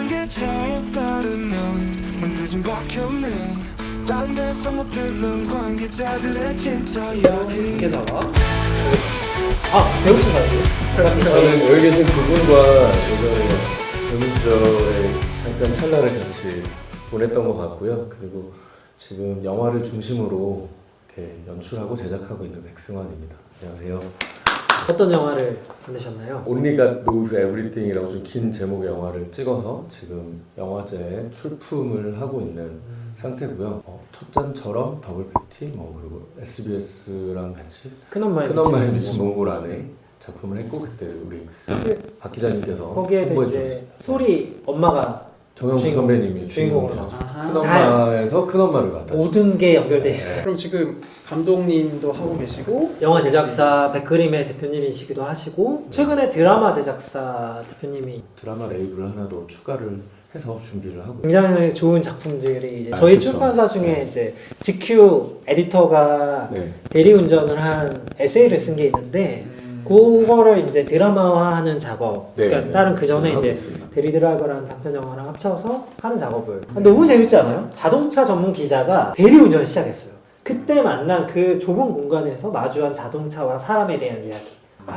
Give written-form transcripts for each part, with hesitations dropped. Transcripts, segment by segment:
관계자에 따르면 문제좀 박혀면 딴 데서 못 듣는 관계자들의 진짜 이야기. 관계자가 배우신가요? 저는 여기 계신 두 분과 예전에 젊은 시절에 잠깐 찰나를 같이 보냈던 것 같고요. 그리고 지금 영화를 중심으로 이렇게 연출하고 제작하고 있는 백승환입니다. 안녕하세요. 어떤 영화를 만드셨나요? Only God Knows Everything이라고 좀 긴 제목의 영화를 찍어서 지금 영화제에 출품을 하고 있는 상태고요. 첫 잔처럼 더블 패티, 그리고 SBS랑 같이 큰엄마의 미친 몽골 작품을 했고, 그때 우리 박 기자님께서 거기에도 이제 소리 엄마가 정영구 선배님이 주인공으로 큰엄마에서 큰엄마를 맡았어요. 모든 게 연결돼 있어요. 그럼 지금 감독님도 하고 계시고 영화 제작사 백그림의 대표님이시기도 하시고 최근에 드라마 제작사 대표님이 드라마 레이블을 하나 더 추가를 해서 준비를 하고 굉장히 좋은 작품들이 이제 저희 그쵸. 출판사 중에 이제 GQ 에디터가 네. 대리운전을 한 에세이를 쓴 게 있는데 그거를 이제 드라마화하는 작업, 네, 그러니까 다른 그 전에 지금 이제 하고 있습니다. 대리 드라이버라는 단편 영화랑 합쳐서 하는 작업을 너무 재밌지 않아요? 자동차 전문 기자가 대리 운전을 시작했어요. 그때 만난 그 좁은 공간에서 마주한 자동차와 사람에 대한 이야기.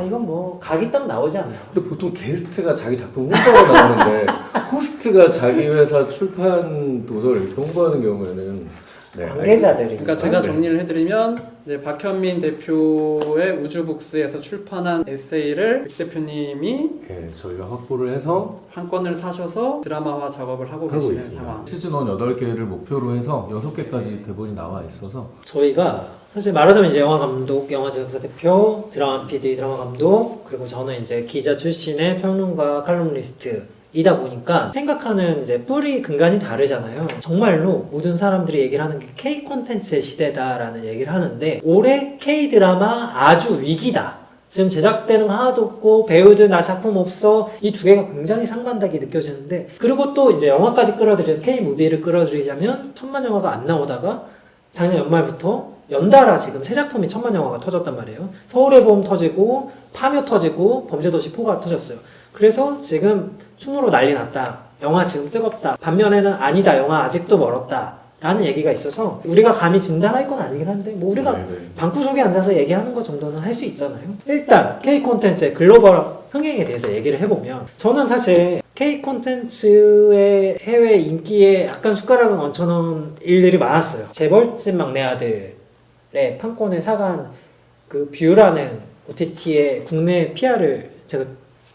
이건 뭐 각이 딱 나오지 않나요? 근데 보통 게스트가 자기 작품 홍보하러 나오는데 호스트가 자기 회사 출판 도서를 이렇게 홍보하는 경우에는 관계자들이. 그러니까 제가 정리를 해드리면 이제 박현민 대표의 우주북스에서 출판한 에세이를 백 대표님이 저희가 확보를 해서 한 권을 사셔서 드라마화 작업을 하고 계시는 상황. 시즌 1 8개를 목표로 해서 6개까지 대본이 나와 있어서 저희가 사실 말하자면 이제 영화 감독, 영화 제작사 대표, 드라마 PD, 드라마 감독, 그리고 저는 이제 기자 출신의 평론가, 칼럼니스트이다 보니까 생각하는 이제 뿌리 근간이 다르잖아요. 정말로 모든 사람들이 얘기를 하는 게 K 콘텐츠의 시대다라는 얘기를 하는데 올해 K 드라마 아주 위기다. 지금 제작되는 거 하나도 없고 배우들 나 작품 없어 이 두 개가 굉장히 상반되게 느껴지는데 그리고 또 이제 영화까지 끌어들이는 K 무비를 끌어들이자면 천만 영화가 안 나오다가 작년 연말부터 연달아 지금 새 작품이 천만 영화가 터졌단 말이에요. 서울의 봄 터지고 파묘 터지고 범죄도시 4가 터졌어요. 그래서 지금 춤으로 난리 났다. 영화 지금 뜨겁다. 반면에는 아니다. 영화 아직도 멀었다. 라는 얘기가 있어서 우리가 감히 진단할 건 아니긴 한데 뭐 우리가 방구석에 앉아서 얘기하는 것 정도는 할 수 있잖아요. 일단 K 콘텐츠의 글로벌 흥행에 대해서 얘기를 해보면 저는 사실 K 콘텐츠의 해외 인기에 약간 숟가락을 얹혀놓은 일들이 많았어요. 재벌집 막내 아들의 판권을 사간 그 뷰라는 OTT의 국내 PR을 제가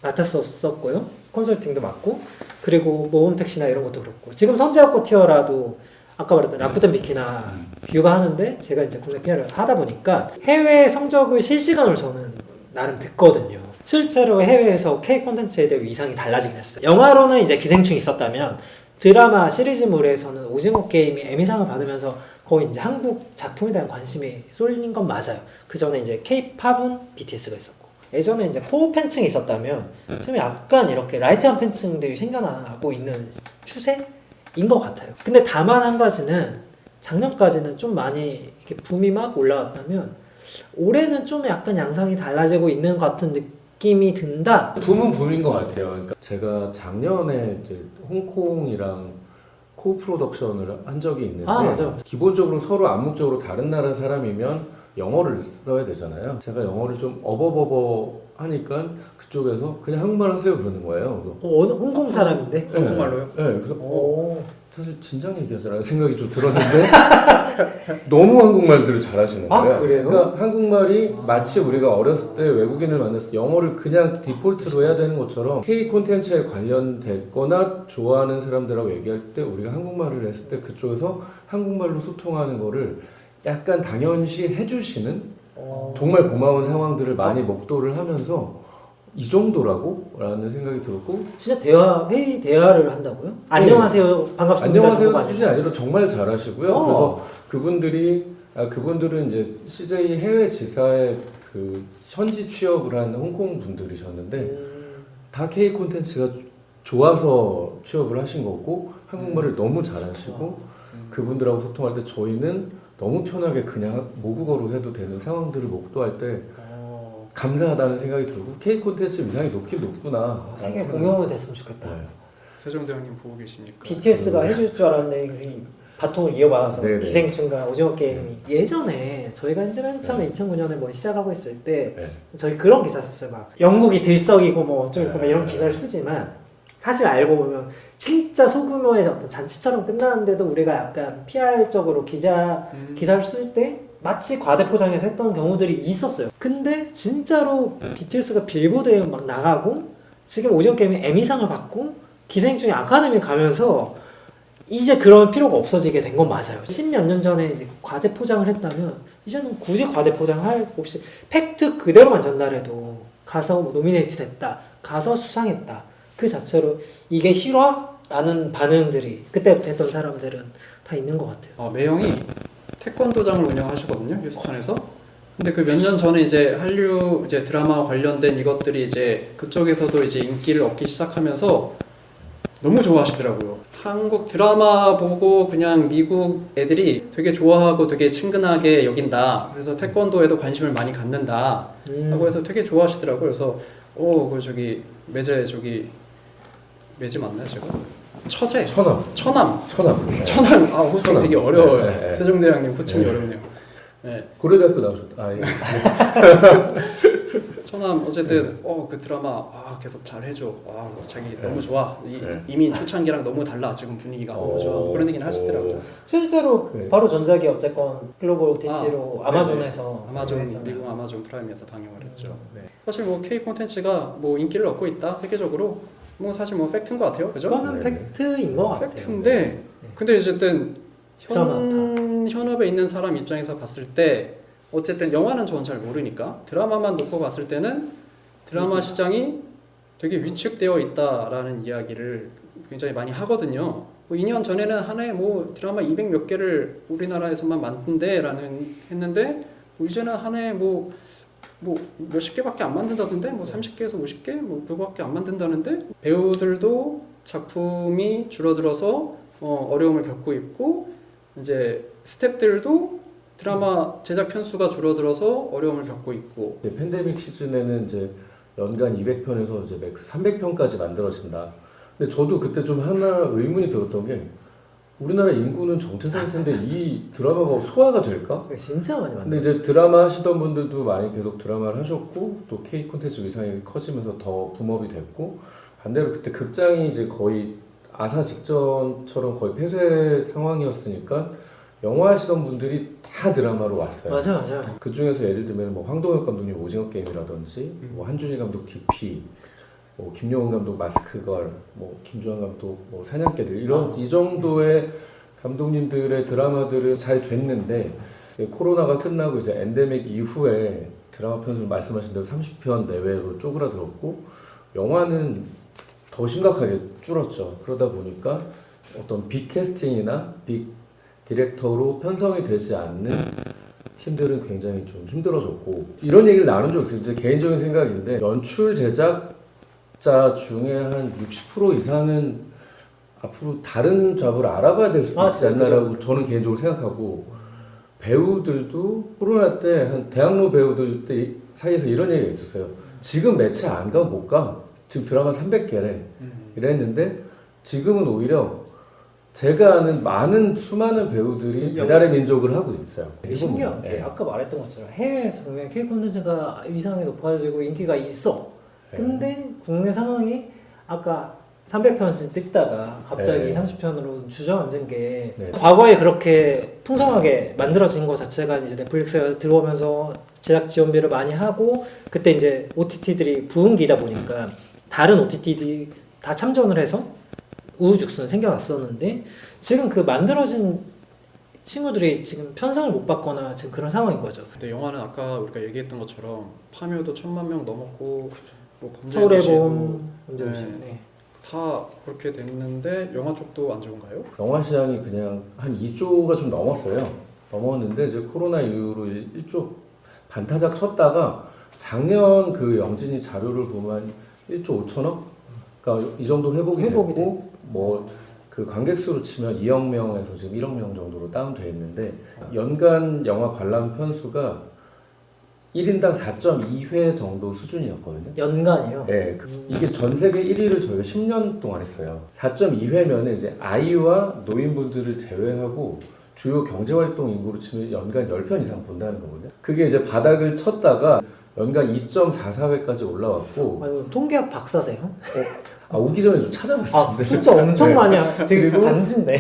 맡았었고요. 컨설팅도 맡고 그리고 모험택시나 이런 것도 그렇고 지금 선제학고 티어라도 아까 말했던 라쿠텐 비키나 뷰가 하는데 제가 이제 국내 PR을 하다 보니까 해외 성적을 실시간으로 저는 나름 듣거든요. 실제로 해외에서 K 콘텐츠에 대해 위상이 달라지긴 했어요. 영화로는 이제 기생충이 있었다면 드라마 시리즈물에서는 오징어 게임이 에미상을 받으면서 거의 이제 한국 작품에 대한 관심이 쏠린 건 맞아요. 그 전에 이제 K-팝은 BTS가 있었고 예전에 이제 코어 팬층이 있었다면 지금 약간 이렇게 라이트한 팬층들이 생겨나고 있는 추세인 것 같아요. 근데 다만 한 가지는 작년까지는 좀 많이 이렇게 붐이 막 올라왔다면 올해는 좀 약간 양상이 달라지고 있는 것 같은 느낌이 든다. 붐은 붐인 것 같아요. 그러니까 제가 작년에 이제 홍콩이랑 코프로덕션을 한 적이 있는데 맞아. 기본적으로 서로 암묵적으로 다른 나라 사람이면 영어를 써야 되잖아요. 제가 영어를 좀 어버버버 하니까 그쪽에서 그냥 한국말 하세요 그러는 거예요. 홍콩 사람인데? 한국말로요? 네, 그래서 사실 진작 얘기하자라는 생각이 좀 들었는데 너무 한국말들을 잘하시는 거예요. 그래요? 그러니까 한국말이 마치 우리가 어렸을 때 외국인을 만났을 때 영어를 그냥 디폴트로 해야 되는 것처럼 K 콘텐츠에 관련됐거나 좋아하는 사람들하고 얘기할 때 우리가 한국말을 했을 때 그쪽에서 한국말로 소통하는 거를 약간 당연시 해주시는 정말 고마운 상황들을 많이 목도를 하면서 이 정도라고? 라는 생각이 들었고 진짜 회의 대화를 한다고요? 네. 안녕하세요 반갑습니다. 안녕하세요 수준이 아니라 정말 잘하시고요. 그래서 그분들은 이제 CJ 해외 지사의 그 현지 취업을 한 홍콩 분들이셨는데 다 K 콘텐츠가 좋아서 취업을 하신 거고 한국말을 너무 잘하시고 그분들하고 소통할 때 저희는 너무 편하게 그냥 모국어로 해도 되는 상황들을 목도할 때 감사하다는 생각이 들고 K 콘텐츠 위상이 높긴 높구나. 세계 공용이 됐으면 좋겠다. 네. 세종대왕님 보고 계십니까? BTS가 해줄 줄 알았는데 그 바통을 이어받아서 네네. 기생충과 오징어 게임이 예전에 저희가 이제 맨 처음에 2009년에 뭐 시작하고 있을 때 네. 저희 그런 기사 썼어요. 막 영국이 들썩이고 뭐 어쩌고 막 이런 네. 기사를 쓰지만 사실 알고 보면 진짜 소규모의 어떤 잔치처럼 끝나는데도 우리가 약간 PR적으로 기사를 쓸 때 마치 과대 포장해서 했던 경우들이 있었어요. 근데 진짜로 BTS가 빌보드에 막 나가고 지금 오징어 게임이 에미상을 받고 기생충이 아카데미 가면서 이제 그런 필요가 없어지게 된 건 맞아요. 10몇 년 전에 이제 과대 포장을 했다면 이제는 굳이 과대 포장할 없이 팩트 그대로만 전달해도 가서 뭐 노미네이트 됐다, 가서 수상했다 그 자체로 이게 싫어? 라는 반응들이 그때부터 했던 사람들은 다 있는 것 같아요. 매형이 태권도장을 운영하시거든요, 휴스턴에서. 근데 그 몇 년 전에 이제 한류 이제 드라마 관련된 이것들이 이제 그쪽에서도 이제 인기를 얻기 시작하면서 너무 좋아하시더라고요. 한국 드라마 보고 그냥 미국 애들이 되게 좋아하고 되게 친근하게 여긴다. 그래서 태권도에도 관심을 많이 갖는다. 라고 해서 되게 좋아하시더라고요. 그래서 그 저기 매제 맞나요, 제가? 처제. 천암. 천암. 네. 천암. 호칭 천암. 되게 어려워요. 네, 네. 세종대왕님 호칭이 네. 어렵네요. 네. 고려대학교 나오셨다. 예. 천암 어쨌든 그 드라마 계속 잘 해줘. 자기 너무 좋아. 네. 이미 초창기랑 너무 달라. 지금 분위기가 너무 좋아. 그런 얘기는 하시더라고요. 실제로 네. 바로 전작이 어쨌건 글로벌 OTT로 아, 아마존에서 아마존 했잖아요. 미국 아마존 프라임에서 방영을 했죠. 네. 사실 뭐 K 콘텐츠가 뭐 인기를 얻고 있다 세계적으로 뭐 사실 뭐 팩트인 것 같아요. 그죠? 그거는 네. 팩트인 것 같아요. 팩트인데 근데 어쨌든 드라마 현업에 있는 사람 입장에서 봤을 때 어쨌든 영화는 저는 잘 모르니까 드라마만 놓고 봤을 때는 드라마 시장이 되게 위축되어 있다라는 이야기를 굉장히 많이 하거든요. 뭐 2년 전에는 한 해 뭐 드라마 200 몇 개를 우리나라에서만 만든대라는 했는데 뭐 이제는 한 해 뭐 몇십 개밖에 안 만든다던데 뭐 30개에서 50개 뭐 그거밖에 안 만든다는데 배우들도 작품이 줄어들어서 어려움을 겪고 있고 이제 스태프들도 드라마 제작 편수가 줄어들어서 어려움을 겪고 있고 팬데믹 시즌에는 이제 연간 200편에서 이제 맥스 300편까지 만들어진다. 근데 저도 그때 좀 하나 의문이 들었던 게 우리나라 인구는 정체 상태인데 이 드라마가 소화가 될까? 진짜 많이 근데 만들어요. 이제 드라마 하시던 분들도 많이 계속 드라마를 하셨고 또 K 콘텐츠 위상이 커지면서 더 붐업이 됐고 반대로 그때 극장이 이제 거의 아사 직전처럼 거의 폐쇄 상황이었으니까 영화 하시던 분들이 다 드라마로 왔어요. 맞아요. 그 중에서 예를 들면 뭐 황동혁 감독님 오징어 게임이라든지, 뭐 한준희 감독 DP, 뭐 김용훈 감독 마스크걸, 뭐 김주환 감독 뭐 사냥개들 이런 이 정도의 감독님들의 드라마들은 잘 됐는데 코로나가 끝나고 이제 엔데믹 이후에 드라마 편수 말씀하신 대로 30편 내외로 쪼그라들었고 영화는 더 심각하게 줄었죠. 그러다 보니까 어떤 빅 캐스팅이나 빅 디렉터로 편성이 되지 않는 팀들은 굉장히 좀 힘들어졌고 이런 얘기를 나눈 적 있어요. 이제 개인적인 생각인데 연출 제작자 중에 한 60% 이상은 앞으로 다른 잡을 알아봐야 될 수도 있지 않나라고 저는 개인적으로 생각하고 배우들도 코로나 때 한 대학로 배우들 때 사이에서 이런 얘기가 있었어요. 지금 매체 안 가면 못 가. 지금 드라마 300개래. 이랬는데 지금은 오히려 제가 아는 많은 수많은 배우들이 배달의 민족을 하고 있어요. 되게 신기한 게 아까 말했던 것처럼 해외에서 보면 K 콘텐츠가 위상이 높아지고 인기가 있어. 근데 국내 상황이 아까 300편씩 찍다가 갑자기 30편으로 주저앉은 게 과거에 그렇게 풍성하게 만들어진 것 자체가 이제 넷플릭스가 들어오면서 제작 지원비를 많이 하고 그때 이제 OTT들이 부흥기다 보니까 다른 OTT들이 다 참전을 해서 우후죽순 생겨났었는데 지금 그 만들어진 친구들이 지금 편성을 못 받거나 지금 그런 상황인 거죠. 근데 영화는 아까 우리가 얘기했던 것처럼 파묘도 1000만 명 넘었고 뭐 서울의 범죄도시도 봄, 범죄도시. 네. 다 그렇게 됐는데 영화 쪽도 안 좋은가요? 영화 시장이 그냥 한 2조가 좀 넘었어요. 넘었는데 이제 코로나 이후로 1조 반타작 쳤다가 작년 그 영진이 자료를 보면 1조 5천억? 그러니까 이 정도 회복이 됐고 뭐 그 관객 수로 치면 2억 명에서 지금 1억 명 정도로 다운돼 있는데 연간 영화 관람 편수가 1인당 4.2회 정도 수준이었거든요. 연간이요? 네, 이게 전 세계 1위를 저희가 10년 동안 했어요. 4.2회면은 이제 아이와 노인분들을 제외하고 주요 경제활동 인구로 치면 연간 10편 이상 본다는 거거든요. 그게 이제 바닥을 쳤다가 연간 2.44회까지 올라왔고, 아니, 통계학 박사세요? 오기 전에 좀 찾아봤어요. 아, 진짜 엄청 네. 많이 하. 되게 그리고 간지인데.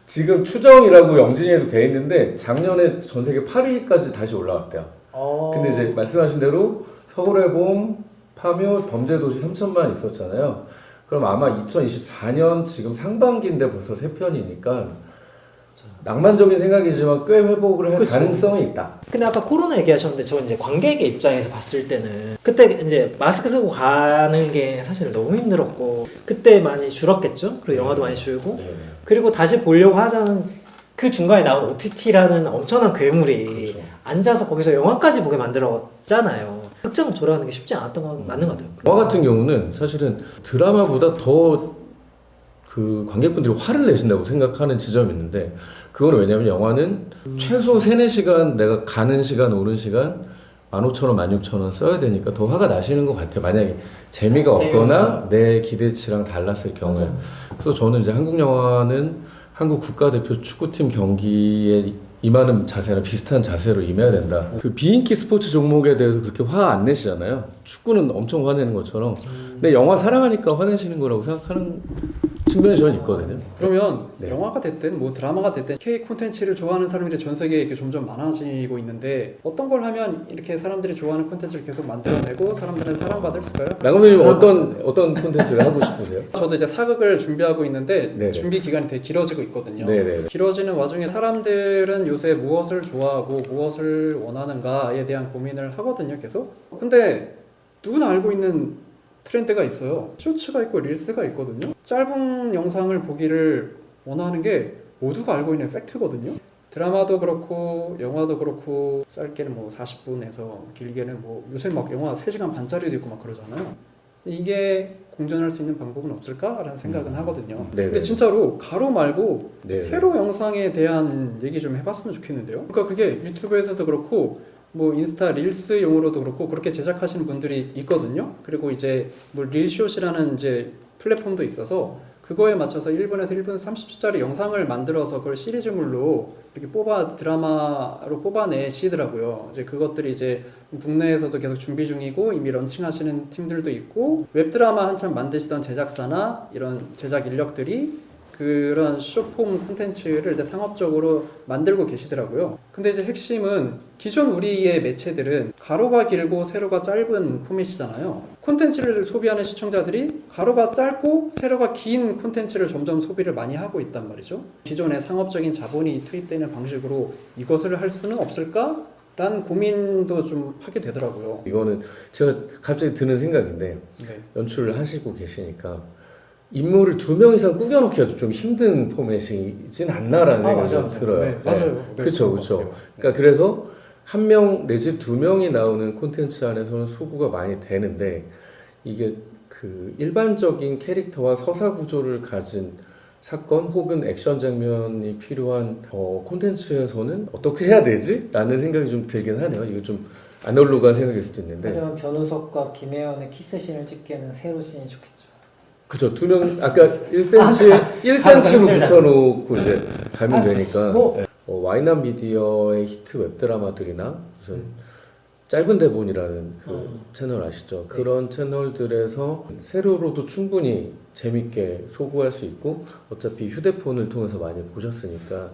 지금 추정이라고 영진이에도 돼 있는데 작년에 전 세계 8위까지 다시 올라왔대요. 근데 이제 말씀하신 대로 서울의 봄, 파묘, 범죄도시 3천만 있었잖아요. 그럼 아마 2024년 지금 상반기인데 벌써 3편이니까 낭만적인 생각이지만 꽤 회복을 할 그쵸. 가능성이 있다. 근데 아까 코로나 얘기하셨는데 저 이제 관객의 입장에서 봤을 때는 그때 이제 마스크 쓰고 가는 게 사실 너무 힘들었고 그때 많이 줄었겠죠. 그리고 영화도 많이 줄고 네. 그리고 다시 보려고 하자는 그 중간에 나온 OTT라는 엄청난 괴물이 그렇죠. 앉아서 거기서 영화까지 보게 만들었잖아요. 극장 돌아가는 게 쉽지 않았던 건 맞는 것 같아요. 영화 같은 경우는 사실은 드라마보다 더 그 관객분들이 화를 내신다고 생각하는 지점이 있는데 그건 왜냐면 영화는 최소 3-4시간 내가 가는 시간 오는 시간 15,000원, 16,000원 써야 되니까 더 화가 나시는 것 같아요. 만약에 재미가 없거나 내 기대치랑 달랐을 경우에. 맞아요. 그래서 저는 이제 한국 영화는 한국 국가대표 축구팀 경기에 임하는 자세랑 비슷한 자세로 임해야 된다. 그 비인기 스포츠 종목에 대해서 그렇게 화 안 내시잖아요. 축구는 엄청 화내는 것처럼. 근데 영화 사랑하니까 화내시는 거라고 생각하는 측면이 저는 있거든요. 그러면 네. 영화가 됐든 뭐 드라마가 됐든 K 콘텐츠를 좋아하는 사람들이 전 세계에 이렇게 점점 많아지고 있는데 어떤 걸 하면 이렇게 사람들이 좋아하는 콘텐츠를 계속 만들어내고 사람들은 사랑받을 수가요? 나금님 어떤 콘텐츠를 하고 싶으세요? 저도 이제 사극을 준비하고 있는데 네네. 준비 기간이 되게 길어지고 있거든요. 네네. 길어지는 와중에 사람들은 요새 무엇을 좋아하고 무엇을 원하는가에 대한 고민을 하거든요, 계속. 근데 누구나 알고 있는 트렌드가 있어요. 쇼츠가 있고 릴스가 있거든요. 짧은 영상을 보기를 원하는 게 모두가 알고 있는 팩트거든요. 드라마도 그렇고 영화도 그렇고 짧게는 뭐 40분에서 길게는 뭐 요새 막 영화 3시간 반짜리도 있고 막 그러잖아요. 이게 공존할 수 있는 방법은 없을까라는 생각은 하거든요. 네네. 근데 진짜로 가로 말고 네네. 세로 영상에 대한 얘기 좀 해봤으면 좋겠는데요. 그러니까 그게 유튜브에서도 그렇고 뭐 인스타 릴스용으로도 그렇고 그렇게 제작하시는 분들이 있거든요. 그리고 이제 뭐 릴숏이라는 이제 플랫폼도 있어서 그거에 맞춰서 1분에서 1분 30초짜리 영상을 만들어서 그걸 시리즈물로 이렇게 드라마로 뽑아내시더라고요. 이제 그것들이 이제 국내에서도 계속 준비 중이고 이미 런칭하시는 팀들도 있고 웹드라마 한참 만드시던 제작사나 이런 제작 인력들이 그런 쇼폼 콘텐츠를 이제 상업적으로 만들고 계시더라고요. 근데 이제 핵심은 기존 우리의 매체들은 가로가 길고 세로가 짧은 포맷이잖아요. 콘텐츠를 소비하는 시청자들이 가로가 짧고 세로가 긴 콘텐츠를 점점 소비를 많이 하고 있단 말이죠. 기존의 상업적인 자본이 투입되는 방식으로 이것을 할 수는 없을까? 라는 고민도 좀 하게 되더라고요. 이거는 제가 갑자기 드는 생각인데 네. 연출을 하시고 계시니까 인물을 2명 이상 꾸겨놓기가 좀 힘든 포맷이진 않나라는 생각이 맞아요. 들어요. 네, 맞아요. 네, 그렇죠, 그런 것 그렇죠. 같아요. 그러니까 그래서 1명 내지 2명이 나오는 콘텐츠 안에서는 소구가 많이 되는데 이게 그 일반적인 캐릭터와 서사 구조를 가진 사건 혹은 액션 장면이 필요한 콘텐츠에서는 어떻게 해야 되지? 라는 생각이 좀 들긴 하네요. 이거 좀 아날로그한 생각일 수도 있는데. 하지만 변우석과 김혜연의 키스씬을 찍기에는 세로 씬이 좋겠죠. 그죠. 2명, 아까 1cm로 힘들다. 붙여놓고 이제 가면 되니까. 뭐. 네. 와이남 미디어의 히트 웹드라마들이나 무슨 짧은 대본이라는 그 채널 아시죠? 네. 그런 채널들에서 세로로도 충분히 재밌게 소구할 수 있고 어차피 휴대폰을 통해서 많이 보셨으니까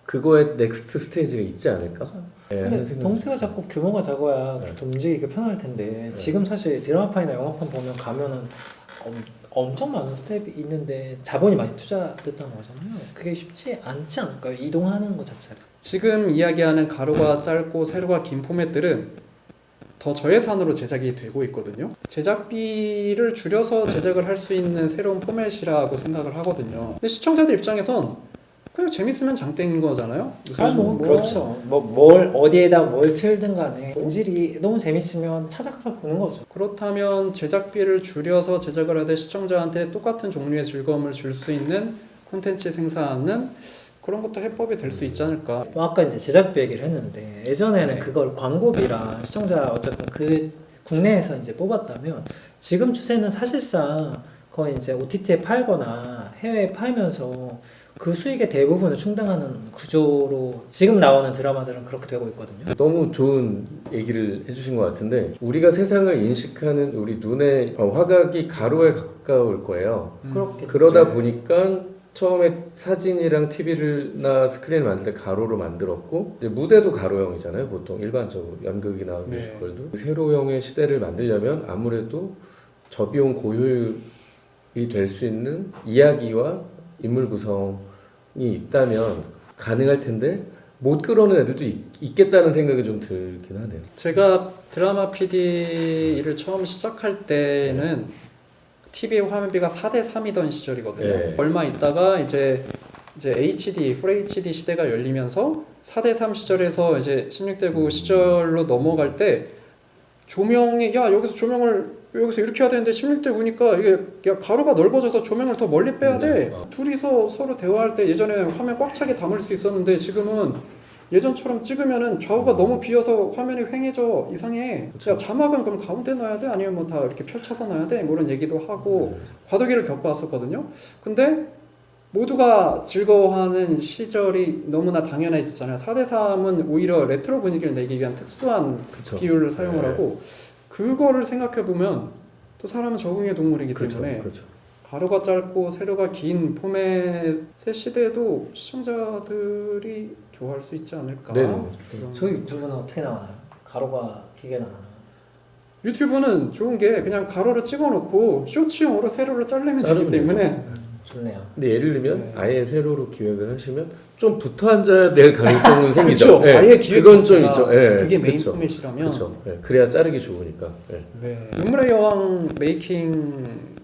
그거에 넥스트 스테이지가 있지 않을까? 네, 하는 근데 생각이 덩치가 들죠. 자꾸 규모가 작아야 네. 그렇게 움직이기 편할 텐데 지금 사실 드라마판이나 영화판 보면 가면은 엄청 많은 스텝이 있는데 자본이 많이 투자됐다는 거잖아요. 그게 쉽지 않지 않을까요? 이동하는 것 자체가. 지금 이야기하는 가로가 짧고 세로가 긴 포맷들은 더 저예산으로 제작이 되고 있거든요. 제작비를 줄여서 제작을 할 수 있는 새로운 포맷이라고 생각을 하거든요. 근데 시청자들 입장에선 그냥 재밌으면 장땡인 거잖아요. 그렇죠. 뭘 어디에다 뭘 틀든 간에 본질이 너무 재밌으면 찾아가서 보는 거죠. 그렇다면 제작비를 줄여서 제작을 하되 시청자한테 똑같은 종류의 즐거움을 줄 수 있는 콘텐츠 생산은 그런 것도 해법이 될 수 있지 않을까. 아까 이제 제작비 얘기를 했는데 예전에는 네. 그걸 광고비라 시청자 어쨌든 그 국내에서 이제 뽑았다면 지금 추세는 사실상 거의 이제 OTT에 팔거나 해외에 팔면서 그 수익의 대부분을 충당하는 구조로 지금 나오는 드라마들은 그렇게 되고 있거든요. 너무 좋은 얘기를 해주신 것 같은데 우리가 세상을 인식하는 우리 눈의 화각이 가로에 가까울 거예요. 그렇게 그러다 보니까 처음에 사진이랑 TV나 스크린을 만들 때 가로로 만들었고 이제 무대도 가로형이잖아요. 보통 일반적으로 연극이나 네. 뮤지컬도 세로형의 시대를 만들려면 아무래도 저비용 고효율이 될 수 있는 이야기와 인물 구성이 있다면 가능할 텐데 못 그러는 애들도 있겠다는 생각이 좀 들긴 하네요. 제가 드라마 PD를 처음 시작할 때는 TV 화면비가 4:3이던 시절이거든요. 네. 얼마 있다가 이제 HD, FHD 시대가 열리면서 4:3 시절에서 이제 16:9 시절로 넘어갈 때 조명이 야 여기서 조명을 여기서 이렇게 해야 되는데 16:9니까 이게 야 가로가 넓어져서 조명을 더 멀리 빼야 돼. 둘이서 서로 대화할 때 예전에 화면 꽉 차게 담을 수 있었는데 지금은 예전처럼 찍으면은 좌우가 너무 비어서 화면이 휑해져 이상해. 야 자막은 그럼 가운데 넣어야 돼? 아니면 뭐 다 이렇게 펼쳐서 넣어야 돼? 뭐 이런 얘기도 하고 과도기를 겪어왔었거든요. 근데 모두가 즐거워하는 시절이 너무나 당연해졌잖아요. 4:3은 오히려 레트로 분위기를 내기 위한 특수한 그쵸. 비율을 사용을 네. 하고 그거를 생각해보면 또 사람은 적응의 동물이기 그렇죠. 때문에 그렇죠. 가로가 짧고 세로가 긴 포맷의 시대에도 시청자들이 좋아할 수 있지 않을까. 네네. 그런- 저희 유튜브는 어떻게 나와요? 가로가 길게 나와요? 유튜브는 좋은 게 그냥 가로를 찍어놓고 쇼츠용으로 세로를 자르면 되기 자르면 때문에 좋네요. 근데 예를 들면 네. 아예 세로로 기획을 하시면 좀 붙어 앉아야 될 가능성은 생기죠. 그렇죠. 아예 기획 그건 좀 자체가 있죠. 예, 그게 메인 그쵸. 포맷이라면 그렇죠. 그래야 자르기 좋으니까. 예. 네. 눈물의 여왕 메이킹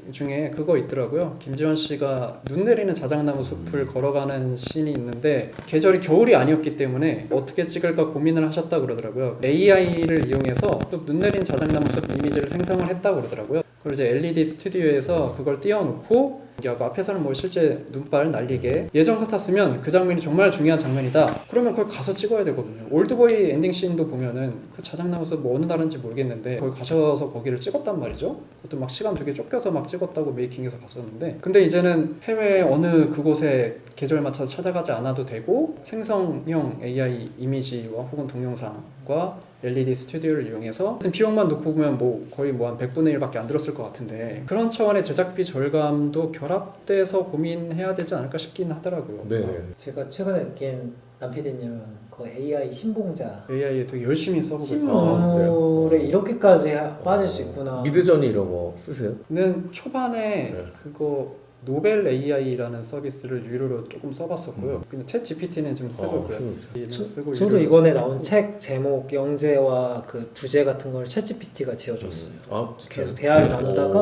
중에 그거 있더라고요. 김지원 씨가 눈 내리는 자작나무 숲을 걸어가는 씬이 있는데 계절이 겨울이 아니었기 때문에 어떻게 찍을까 고민을 하셨다 그러더라고요. AI를 이용해서 또 눈 내리는 자작나무 숲 이미지를 생성을 했다 그러더라고요. 그걸 이제 LED 스튜디오에서 그걸 띄워놓고 앞에서는 뭐 실제 눈발 날리게 예전 같았으면 그 장면이 정말 중요한 장면이다. 그러면 그걸 가서 찍어야 되거든요. 올드보이 엔딩 씬도 보면은 그 자작나무 숲 뭐 어느 나라인지 모르겠는데 거기 가셔서 거기를 찍었단 말이죠. 그것도 막 시간 되게 쫓겨서 막 찍었다고 메이킹에서 봤었는데 근데 이제는 해외 어느 그곳에 계절 맞춰서 찾아가지 않아도 되고 생성형 AI 이미지와 혹은 동영상과 LED 스튜디오를 이용해서 하여튼 비용만 놓고 보면 뭐 거의 뭐 한 100분의 1밖에 안 들었을 것 같은데 그런 차원의 제작비 절감도 결합돼서 고민해야 되지 않을까 싶긴 하더라고요. 네. 제가 최근에 느낀 남PD님은 그 AI 신봉자 AI에 되게 열심히 써보고 있고 신문물에 이렇게까지 빠질 수 있구나. 미드저니 이런 거 쓰세요? 는 초반에 네. 그거 노벨 AI라는 서비스를 유료로 조금 써봤었고요. 그냥 챗 GPT는 지금 쓰고 있고요. 쓰고 저도 유료로 이번에 쓰고 나온 있고. 책 제목 영재와 그 주제 같은 걸 챗GPT가 지어줬어요. 아, 진짜요? 계속 대화를 나누다가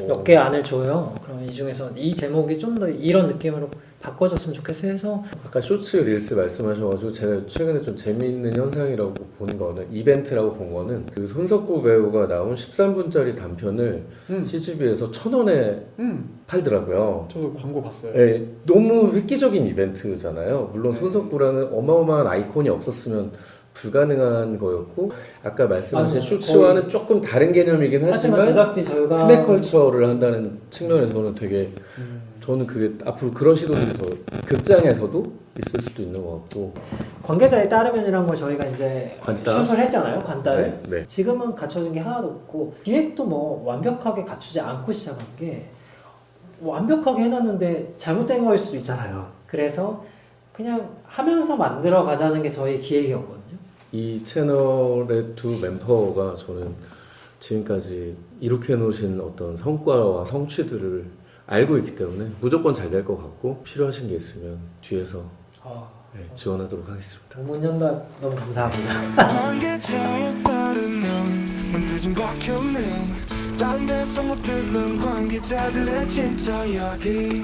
오. 몇 개 안을 줘요. 그러면 이 중에서 이 제목이 좀 더 이런 느낌으로 바꿔줬으면 좋겠어 해서 아까 쇼츠 릴스 말씀하셔가지고 제가 최근에 좀 재미있는 현상이라고 본 거는 이벤트라고 본 거는 그 손석구 배우가 나온 13분짜리 단편을 CGV에서 1,000원에 팔더라고요. 저도 광고 봤어요. 예, 너무 획기적인 이벤트잖아요. 물론 네. 손석구라는 어마어마한 아이콘이 없었으면 불가능한 거였고 아까 말씀하신 맞아요. 쇼츠와는 조금 다른 개념이긴 하지만 하지만 제작비 절감 스낵 컬처를 한다는 측면에서는 되게 저는 그게 앞으로 그런 시도들이 더 극장에서도 있을 수도 있는 것 같고 관계자에 따르면이란 걸 저희가 이제 관따? 슛을 했잖아요. 관따를. 네. 지금은 갖춰진 게 하나도 없고 기획도 뭐 완벽하게 갖추지 않고 시작한 게 완벽하게 해놨는데 잘못된 거일 수도 있잖아요. 그래서 그냥 하면서 만들어 가자는 게 저희 기획이었거든요. 이 채널의 두 멤버가 저는 지금까지 이룩해 놓으신 어떤 성과와 성취들을 알고 있기 때문에 무조건 잘 될 것 같고 필요하신 게 있으면 뒤에서 네, 지원하도록 하겠습니다. 문연답 너무 감사합니다. 관계자에 따르면 문제좀 박혀면 딴 데서 못 듣는 관계자들의 진짜 이야기